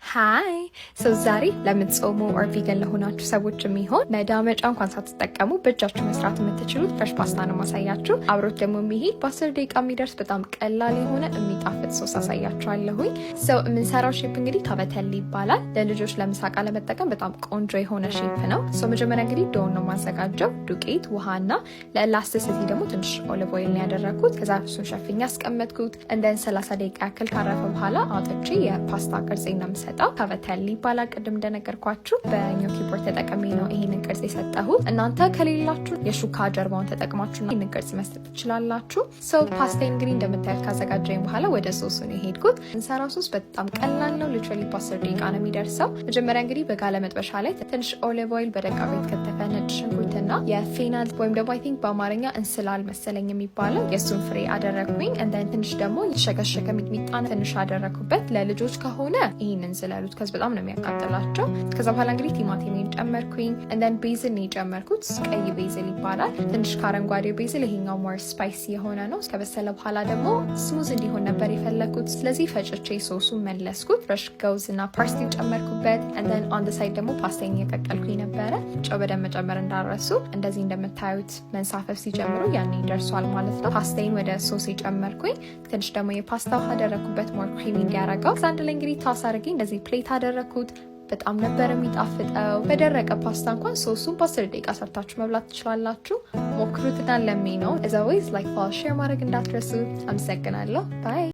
ሃይ ዛሬ ለምትጾሙ ኦር ቪገን ለሆናችሁ ሰዎች የሚሆን መዳመጫ እንኳን ሳትጠቀሙ በእጃችሁ መስራት የምትችሉት ፍሬሽ ፓስታ ነው ማሳያችሁ። አብሮት ደግሞ የሚሄድ በ10 ደቂቃ የሚደርስ በጣም ቀላል የሆነ የሚጣፍጥ ሶስ አሳያችኋለሁኝ። የምንሰራው ሼፕ እንግዲህ ካቨተሊ ይባላል። ለልጆች ለምሳቃ ለመጠቀም በጣም ቆንጆ የሆነ ሼፕ ነው። መጀመሪያ እንግዲህ ዶውን ነው ማዘጋጀው። ዱቄት፣ ውሃና ለኤላስቲሲቲ ደግሞ ትንሽ ኦሊቭ ኦይል ነው ያደረኩት። ከዛ እሱን ሸፍኛ አስቀመጥኩት። እንደን 30 ደቂቃ ያክል ካረፈ በኋላ አውጥቼ የፓስታ ቅርጽ ነው የምሰጠው። ካቨተሊ ይባላል። ቅድም እንደነገርኳችሁ በኞኪ ቦርድ ተጠቅሜ ነው ይሄንን ቅርጽ የሰጠሁት። እናንተ ከሌላችሁ የሹካ ጀርባውን ተጠቅማችሁ ነው ይሄንን ቅርጽ መስጠት ትችላላችሁ። ፓስታ እንግዲህ እንደምታዩት ካዘጋጀኝ በኋላ ወደ ሶሱ ነው የሄድኩት። እንሰራው ሶስ በጣም ቀላል ነው። ሊትራሊ በ10 ደቂቃ ነው የሚደርሰው። መጀመሪያ እንግዲህ በጋለ መጥበሻ ላይ ትንሽ ኦሊቭ ኦይል በደቃቁ የተከተፈ ነጭ ሽንኩርትና የፌናል ወይም ደግሞ አይ ቲንክ በአማርኛ እንስላል መሰለኝ የሚባለው የሱን ፍሬ አደረኩኝ። እንደን ትንሽ ደግሞ የተሸከሸከ ሚጥሚጣ ትንሽ አደረኩበት። ለልጆች ከሆነ ይሄንን ዝለሉት ከዚህ በጣም ነው የሚያቃጥላቸው። ከዛ በኋላ እንግዲህ ቲማቲሜን ጨመርኩኝ። እንደን ቤዝል ነው የጨመርኩት። ቀይ ቤዝል ይባላል። ትንሽ ከአረንጓዴው ቤዝል ይሄኛው ሞር ስፓይሲ የሆነ ነው። ከበሰለ በኋላ ደግሞ ስሙዝ እንዲሆን ነበር የፈለኩት። ስለዚህ ፈጭቼ ሶሱን መለስኩት። ፍሬሽ ገውዝ እና ፓርስሊ ጨመርኩበት። እንደን ኦን ዘ ሳይድ ደግሞ ፓስታዬን እየቀቀልኩኝ ነበረ። ጨው በደንብ መጨመር እንዳረሱ። እንደዚህ እንደምታዩት መንሳፈፍ ሲጀምሩ ያኔ ደርሷል ማለት ነው። ፓስታዬን ወደ ሶስ ጨመርኩኝ። ትንሽ ደግሞ የፓስታ ውሃ አደረኩበት ሞር ክሪሚ እንዲያረጋው። አንድ ላይ እንግዲህ ታስ አድርጌ እንደዚህ ፕሌት አደረኩት። በጣም ነበር የሚጣፍጠው። በደረቀ ፓስታ እንኳን ሶሱን በ10 ደቂቃ ሰርታችሁ መብላት ትችላላችሁ። ሞክሩትና ለሚ ነው። as always like follow share ማድረግ እንዳትረሱ። አመሰግናለሁ። ባይ